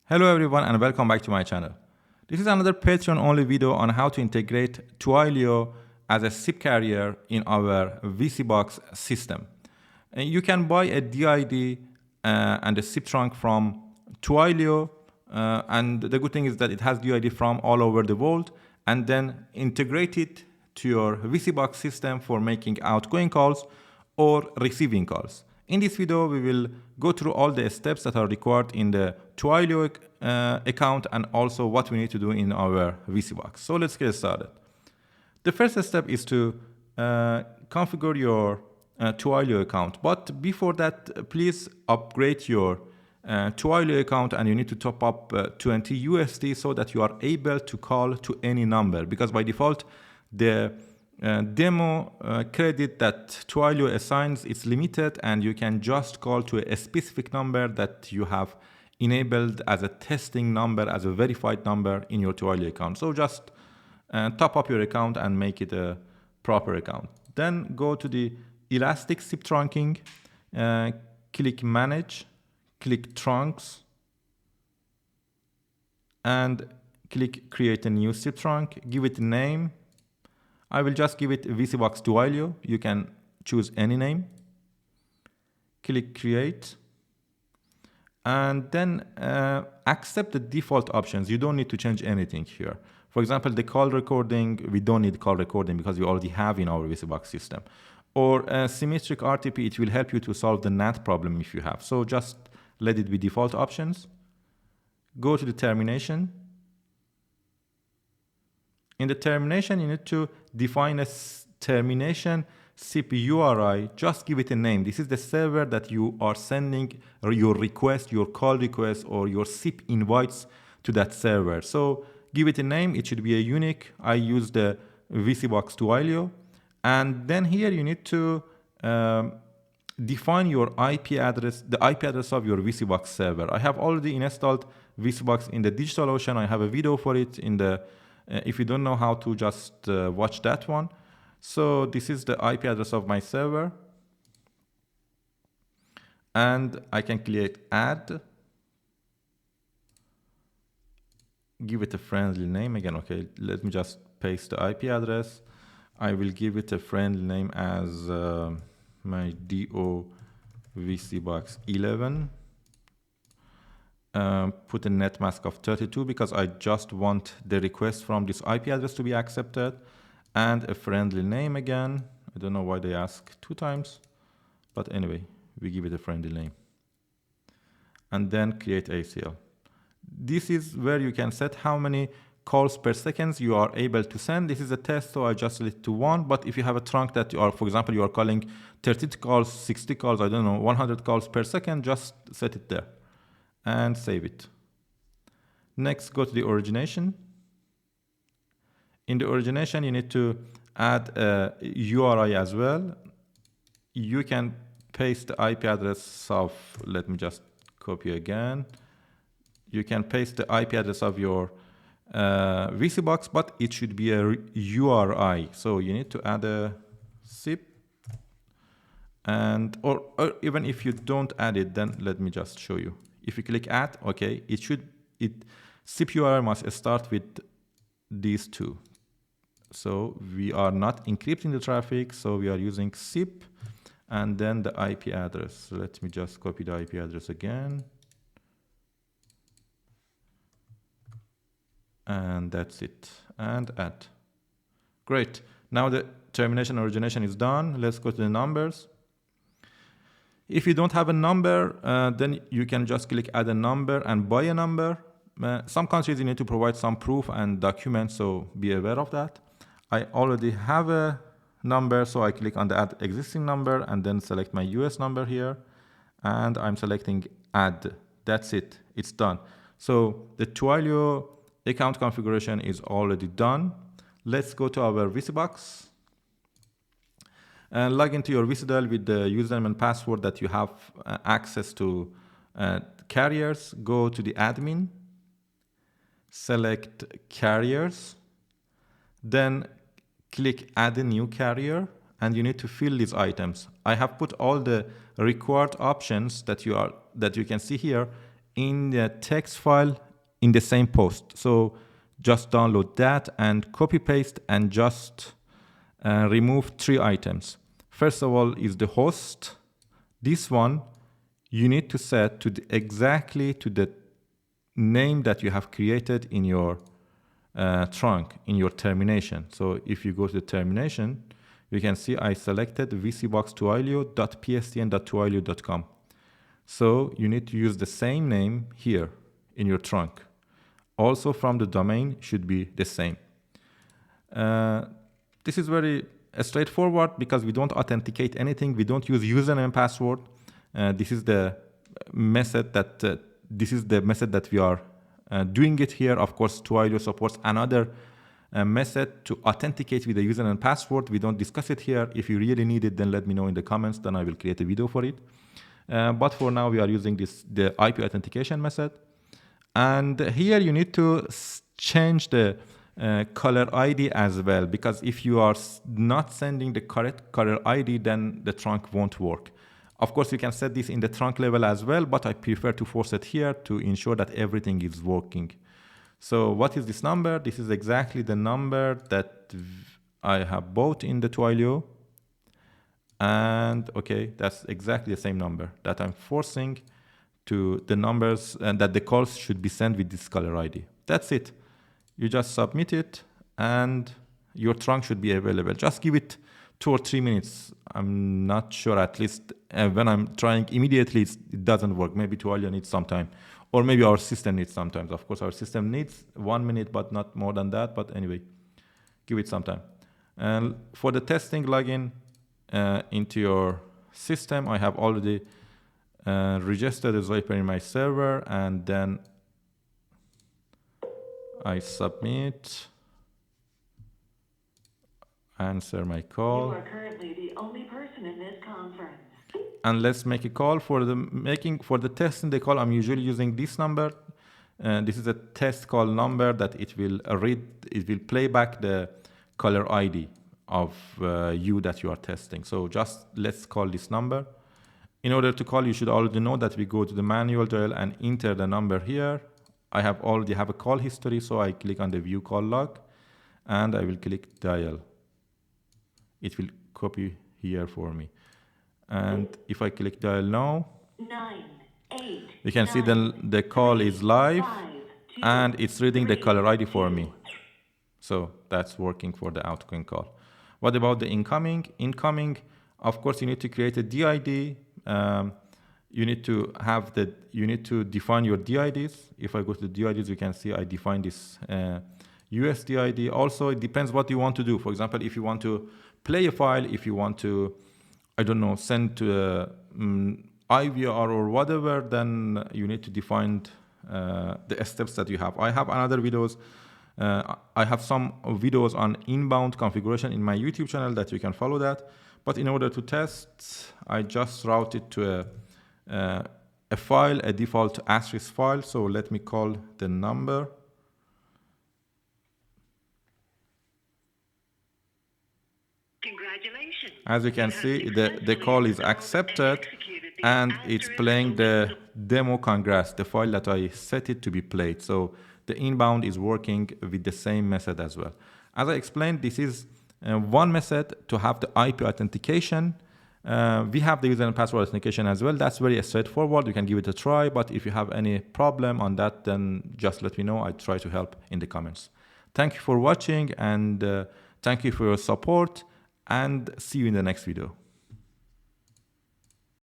Hello everyone and welcome back to my channel. This is another Patreon only video on how to integrate TWILIO as a SIP carrier in our VICIBOX system. And you can buy a DID and a SIP trunk from TWILIO, and the good thing is that it has DID from all over the world, and then integrate it to your VICIBOX system for making outgoing calls or receiving calls. In this video, we will go through all the steps that are required in the TWILIO account and also what we need to do in our VICIBOX. So let's get started. The first step is to configure your TWILIO account. But before that, please upgrade your TWILIO account, and you need to top up 20 USD so that you are able to call to any number, because by default, the demo credit that TWILIO assigns is limited, and you can just call to a specific number that you have enabled as a testing number, as a verified number in your TWILIO account. So just top up your account and make it a proper account. Then go to the Elastic SIP trunking, click Manage, click Trunks, and click Create a new SIP trunk. Give it a name. I will just give it VICIBOX TWILIO. You can choose any name. Click Create. And then accept the default options. You don't need to change anything here. For example, the call recording, we don't need call recording because we already have in our VICIBOX system. Or symmetric RTP, it will help you to solve the NAT problem if you have. So just let it be default options. Go to the termination. In the termination, you need to define a termination SIP URI. Just give it a name. This is the server that you are sending your request, your call request, or your SIP invites to that server. So give it a name. It should be a unique. I use the VICIBOX TWILIO. And then here you need to define your IP address, the IP address of your VICIBOX server. I have already installed VICIBOX in the DigitalOcean. I have a video for it in the if you don't know how to, just watch that one. So this is the IP address of my server. And I can create add. Give it a friendly name again. Okay, let me just paste the IP address. I will give it a friendly name as my DO VICIBOX 11. Put a net mask of 32 because I just want the request from this IP address to be accepted, and a friendly name again. I don't know why they ask 2 times, but anyway, we give it a friendly name. And then create ACL. This is where you can set how many calls per second you are able to send. This is a test, so I just set it to 1. But if you have a trunk that you are, for example, you are calling 30 calls, 60 calls, I don't know, 100 calls per second, just set it there and save it. Next, go to the origination. In the origination, you need to add a URI as well. You can paste the IP address of, let me just copy again. You can paste the IP address of your VICIBOX, but it should be a URI. So you need to add a SIP. And or even if you don't add it, then let me just show you. If you click add, okay, SIP URI must start with these 2. So we are not encrypting the traffic, so we are using SIP and then the IP address. So let me just copy the IP address again. And that's it. And add. Great. Now the termination origination is done. Let's go to the numbers. If you don't have a number, then you can just click add a number and buy a number. Some countries you need to provide some proof and documents, so be aware of that. I already have a number, so I click on the add existing number and then select my US number here. And I'm selecting add. That's it. It's done. So the TWILIO account configuration is already done. Let's go to our VICIBOX. And log into your VICIdial with the username and password that you have access to carriers. Go to the admin, select carriers, then click add a new carrier, and you need to fill these items. I have put all the required options that you can see here in the text file in the same post. So just download that and copy paste and just remove 3 items. First of all is the host. This one you need to set to exactly to the name that you have created in your trunk, in your termination. So if you go to the termination, you can see I selected VICIBOX twilio.pstn.twilio.com. So you need to use the same name here in your trunk. Also from the domain should be the same. This is very straightforward because we don't authenticate anything. We don't use username and password. This is the method that we are doing it here. Of course, Twilio supports another method to authenticate with the username and password. We don't discuss it here. If you really need it, then let me know in the comments. Then I will create a video for it. But for now, we are using the IP authentication method. And here you need to change the caller ID as well, because if you are not sending the correct caller ID, then the trunk won't work. Of course, you can set this in the trunk level as well, but I prefer to force it here to ensure that everything is working. So what is this number? This is exactly the number that I have bought in the Twilio. And okay, that's exactly the same number that I'm forcing to the numbers, and that the calls should be sent with this caller ID. That's it. You just submit it and your trunk should be available. Just give it 2 or 3 minutes. I'm not sure, at least when I'm trying immediately, it doesn't work. Maybe Twilio needs some time, or maybe our system needs some time. Of course, our system needs 1 minute, but not more than that. But anyway, give it some time. And for the testing login into your system, I have already registered a Zyper in my server, and then I submit, answer my call. You are currently the only person in this conference. And let's make a call. For the testing the call, I'm usually using this number. This is a test call number that it will play back the caller ID of you that you are testing. So just let's call this number. In order to call, you should already know that we go to the manual dial and enter the number here. I already have a call history, so I click on the view call log and I will click dial. It will copy here for me. And if I click dial now, 9, 8, you can see the call is live 5, 2, and it's reading the 3, caller ID for 2. me. So that's working for the outgoing call. What about the incoming? Incoming, of course, you need to create a DID. You need to define your DIDs. If I go to the DIDs, you can see I define this USDID. Also, it depends what you want to do. For example, if you want to play a file, if you want to, I don't know, send to IVR or whatever, then you need to define the steps that you have. I have another videos. I have some videos on inbound configuration in my YouTube channel that you can follow that. But in order to test, I just route it to a file, a default asterisk file. So let me call the number. Congratulations. As you can see, the call is accepted and it's playing the demo congrats, the file that I set it to be played. So the inbound is working with the same method as well. As I explained, this is one method to have the IP authentication. We have the user and password authentication as well. That's very straightforward. You can give it a try, but if you have any problem on that, then just let me know. I try to help in the comments. Thank you for watching, and thank you for your support, and see you in the next video.